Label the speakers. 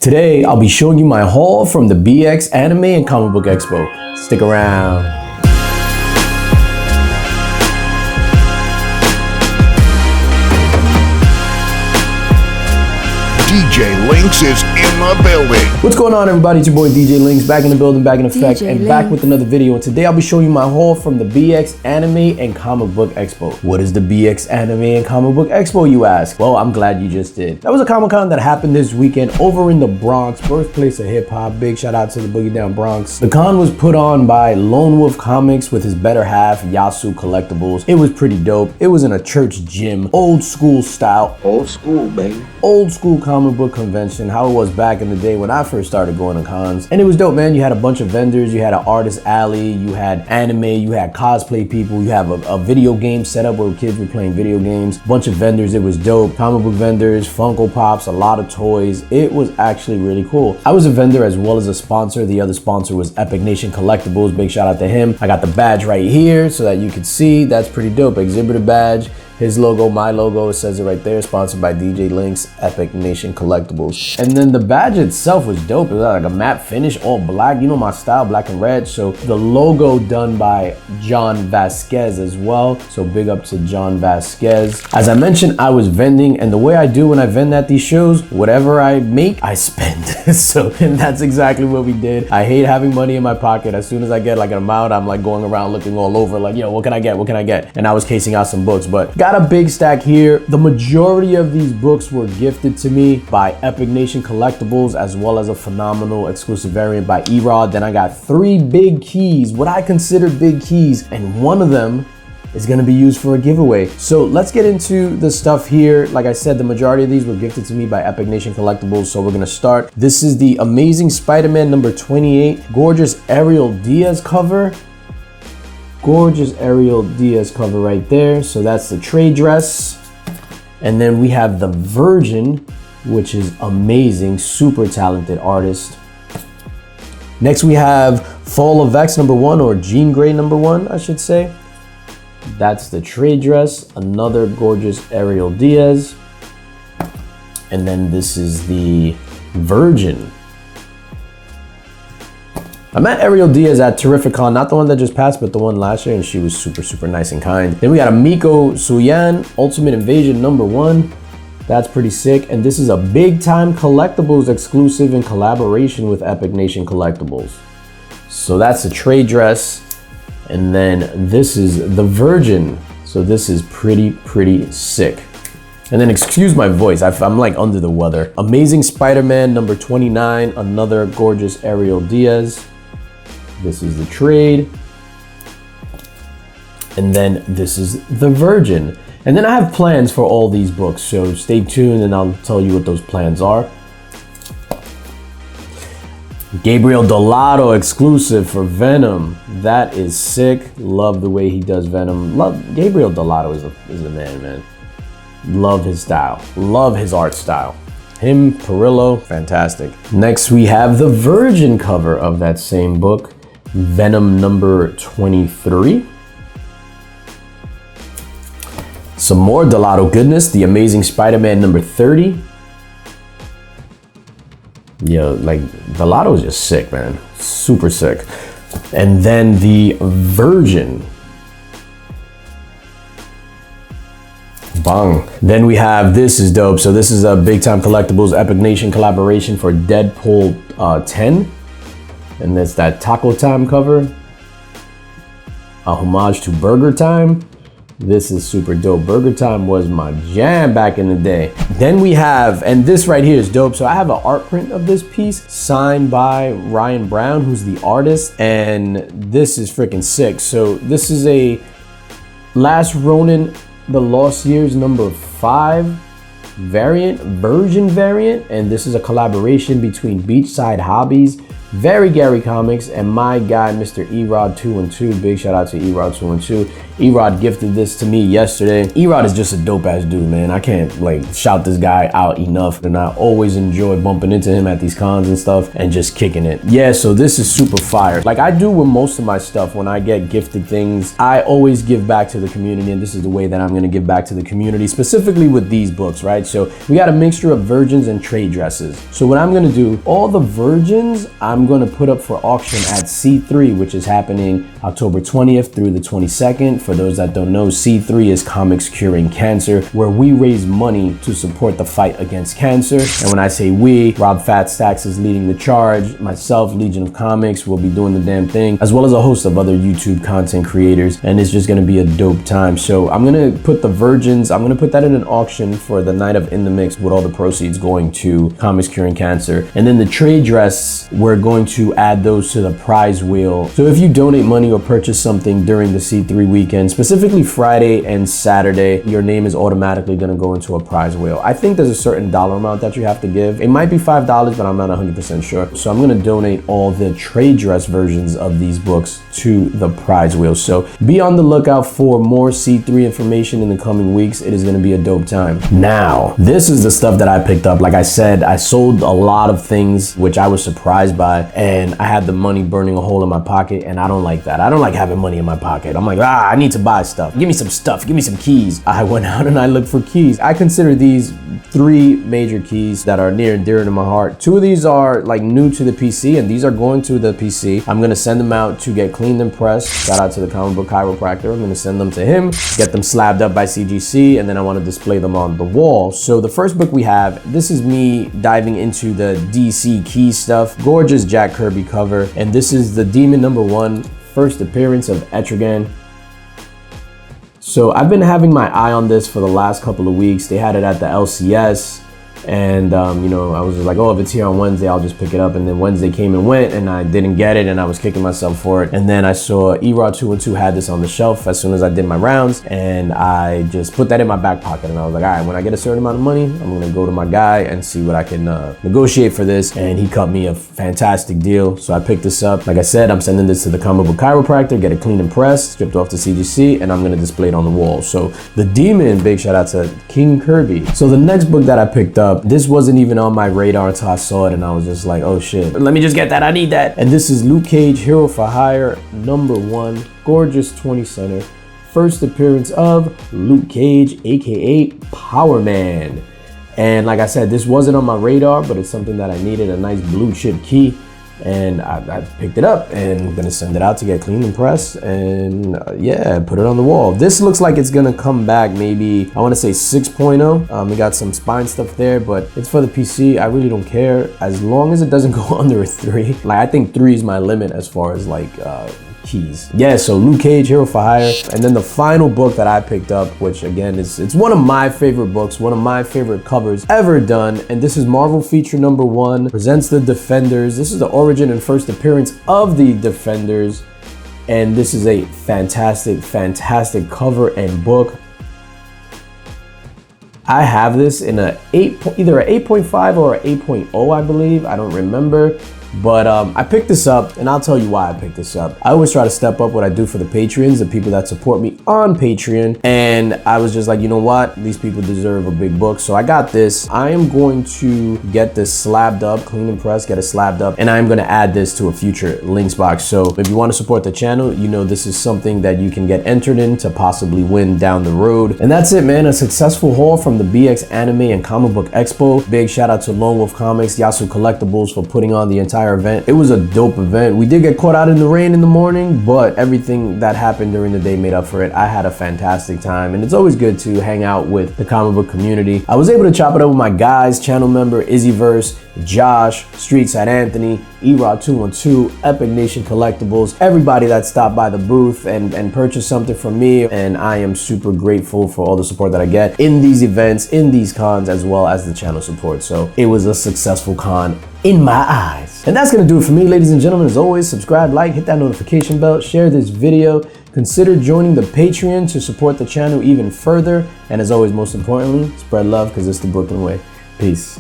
Speaker 1: Today, I'll be showing you my haul from the BX Anime and Comic Book Expo. Stick around.
Speaker 2: DJ Links is in the building.
Speaker 1: What's going on, everybody? It's your boy DJ Links, back in the building, back in effect, and back with another video. And today I'll be showing you my haul from the BX Anime and Comic Book Expo. What is the BX Anime and Comic Book Expo, you ask? Well, I'm glad you just did. That was a Comic-Con that happened this weekend over in the Bronx, birthplace of hip-hop. Big shout out to the Boogie Down Bronx. The con was put on by Lone Wolf Comics with his better half, Yasu Collectibles. It was pretty dope. It was in a church gym, old school style.
Speaker 3: Old school, baby.
Speaker 1: Old school comic book convention, how it was back in the day when I first started going to cons. And it was dope, man. You had a bunch of vendors, you had an artist alley, you had anime, you had cosplay people, you have a video game setup where kids were playing video games, bunch of vendors. It was dope. Comic book vendors, Funko Pops, a lot of toys. It was actually really cool. I was a vendor as well as a sponsor. The other sponsor was Epic Nation Collectibles. Big shout out to him. I got the badge right here so that you can see. That's pretty dope. Exhibitor badge. His logo, my logo, it says it right there, sponsored by DJ Links, Epic Nation Collectibles. And then the badge itself was dope. It was like a matte finish, all black. You know my style, black and red. So the logo done by John Vasquez as well. So big up to John Vasquez. As I mentioned, I was vending, and the way I do when I vend at these shows, whatever I make, I spend. And that's exactly what we did. I hate having money in my pocket. As soon as I get like an amount, I'm like going around looking all over like, yo, what can I get? What can I get? And I was casing out some books, but got a big stack here. The majority of these books were gifted to me by Epic Nation Collectibles, as well as a phenomenal exclusive variant by Erod. Then I got 3 big keys, what I consider big keys, and one of them is gonna be used for a giveaway. So let's get into the stuff here. Like I said, the majority of these were gifted to me by Epic Nation Collectibles, so we're gonna start. This is the Amazing Spider-Man number 28, gorgeous Ariel Diaz cover. Gorgeous Ariel Diaz cover right there. So that's the trade dress. And then we have the Virgin, which is amazing, super talented artist. Next we have Fall of X number 1, or Jean Grey number 1, I should say. That's the trade dress, another gorgeous Ariel Diaz. And then this is the Virgin. I met Ariel Diaz at Terrificon, not the one that just passed, but the one last year, and she was super, super nice and kind. Then we got a Miko Suyan, Ultimate Invasion number 1. That's pretty sick. And this is a Big Time Collectibles exclusive in collaboration with Epic Nation Collectibles. So that's the trade dress. And then this is the Virgin. So this is pretty sick. And then excuse my voice, I'm like under the weather. Amazing Spider-Man number 29, another gorgeous Ariel Diaz. This is the trade. And then this is the Virgin. And then I have plans for all these books, so stay tuned and I'll tell you what those plans are. Gabriel Dolato exclusive for Venom. That is sick. Love the way he does Venom. Love Gabriel Dolato is a man. Love his style. Love his art style. Him, Perillo, fantastic. Next we have the Virgin cover of that same book. Venom number 23. Some more Dolato goodness. The Amazing Spider-Man number 30. Yeah, like Dolato is just sick, man. Super sick. And then the Virgin. Bang. Then we have, this is dope. So this is a Big Time Collectibles Epic Nation collaboration for Deadpool 10. And that's that Taco Time cover. A homage to Burger Time. This is super dope. Burger Time was my jam back in the day. Then we have, and this right here is dope. So I have an art print of this piece signed by Ryan Brown, who's the artist. And this is freaking sick. So this is a Last Ronin, The Lost Years number 5 variant, version variant. And this is a collaboration between Beachside Hobbies, Very Gary Comics, and my guy, Mr. Erod212. Big shout out to Erod212. Erod gifted this to me yesterday. Erod is just a dope ass dude, man. I can't like shout this guy out enough, and I always enjoy bumping into him at these cons and stuff and just kicking it. Yeah, so this is super fire. Like I do with most of my stuff, when I get gifted things, I always give back to the community, and this is the way that I'm gonna give back to the community, specifically with these books, right? So we got a mixture of virgins and trade dresses. So what I'm gonna do, all the virgins, I'm gonna put up for auction at C3, which is happening October 20th through the 22nd. For those that don't know, C3 is Comics Curing Cancer, where we raise money to support the fight against cancer. And when I say we, Rob Fatstacks is leading the charge. Myself, Legion of Comics, will be doing the damn thing, as well as a host of other YouTube content creators. And it's just gonna be a dope time. So I'm gonna put the virgins, I'm gonna put that in an auction for the night of In the Mix, with all the proceeds going to Comics Curing Cancer. And then the trade dress, we're going to add those to the prize wheel. So if you donate money or purchase something during the C3 weekend, specifically Friday and Saturday, your name is automatically gonna go into a prize wheel. I think there's a certain dollar amount that you have to give. It might be $5, but I'm not 100% sure. So I'm gonna donate all the trade dress versions of these books to the prize wheel. So be on the lookout for more C3 information in the coming weeks. It is gonna be a dope time. Now, this is the stuff that I picked up. Like I said, I sold a lot of things, which I was surprised by, and I had the money burning a hole in my pocket, and I don't like that. I don't like having money in my pocket. I'm like, I need to buy stuff. Give me some stuff, give me some keys. I went out and I looked for keys. I consider these 3 major keys that are near and dear to my heart. 2 of these are like new to the PC, and these are going to the PC. I'm gonna send them out to get cleaned and pressed. Shout out to the comic book chiropractor. I'm gonna send them to him, get them slabbed up by CGC, and then I wanna display them on the wall. So the first book we have, this is me diving into the DC key stuff. Gorgeous Jack Kirby cover, and this is the Demon #1, first appearance of Etrigan. So I've been having my eye on this for the last couple of weeks. They had it at the LCS, and you know, I was just like, oh, if it's here on Wednesday, I'll just pick it up. And then Wednesday came and went, and I didn't get it, and I was kicking myself for it. And then I saw Erod212 had this on the shelf as soon as I did my rounds, and I just put that in my back pocket. And I was like, all right, when I get a certain amount of money, I'm gonna go to my guy and see what I can negotiate for this. And he cut me a fantastic deal, so I picked this up. Like I said, I'm sending this to the comic book chiropractor, get it cleaned and pressed, stripped off to CGC, and I'm gonna display it on the wall. So the Demon, big shout out to King Kirby. So the next book that I picked up, this wasn't even on my radar until I saw it, and I was just like, oh shit, let me just get that, I need that. And this is Luke Cage, Hero for Hire, #1, gorgeous 20 center. First appearance of Luke Cage, aka Power Man. And like I said, this wasn't on my radar, but it's something that I needed, a nice blue chip key. And I picked it up, and I'm gonna send it out to get cleaned and pressed, and yeah, put it on the wall. This looks like it's gonna come back maybe, I wanna say 6.0. We got some spine stuff there, but it's for the PC. I really don't care, as long as it doesn't go under a 3. Like, I think 3 is my limit as far as like keys. Yeah, so Luke Cage, Hero for Hire. And then the final book that I picked up, which again it's one of my favorite books, one of my favorite covers ever done, and this is Marvel feature #1, presents the Defenders. This is the origin and first appearance of the Defenders, and this is a fantastic cover and book. I have this in either a 8.5 or a 8.0, I believe. I don't remember. But I picked this up, and I'll tell you why I picked this up. I always try to step up what I do for the Patreons, the people that support me on Patreon. And I was just like, you know what? These people deserve a big book. So I got this. I am going to get this slabbed up, clean and pressed, get it slabbed up. And I'm going to add this to a future links box. So if you want to support the channel, you know this is something that you can get entered in to possibly win down the road. And that's it, man. A successful haul from the BX Anime and Comic Book Expo. Big shout out to Lone Wolf Comics, Yasu Collectibles for putting on the entire event. It was a dope event. We did get caught out in the rain in the morning, but everything that happened during the day made up for it. I had a fantastic time, and it's always good to hang out with the comic book community. I was able to chop it up with my guys, channel member Izzyverse, Josh, Street Side Anthony, Erod212, Epic Nation Collectibles, everybody that stopped by the booth and purchased something from me. And I am super grateful for all the support that I get in these events, in these cons, as well as the channel support. So it was a successful con in my eyes. And that's gonna do it for me, ladies and gentlemen. As always, subscribe, like, hit that notification bell, share this video. Consider joining the Patreon to support the channel even further. And as always, most importantly, spread love, because it's the Brooklyn way. Peace.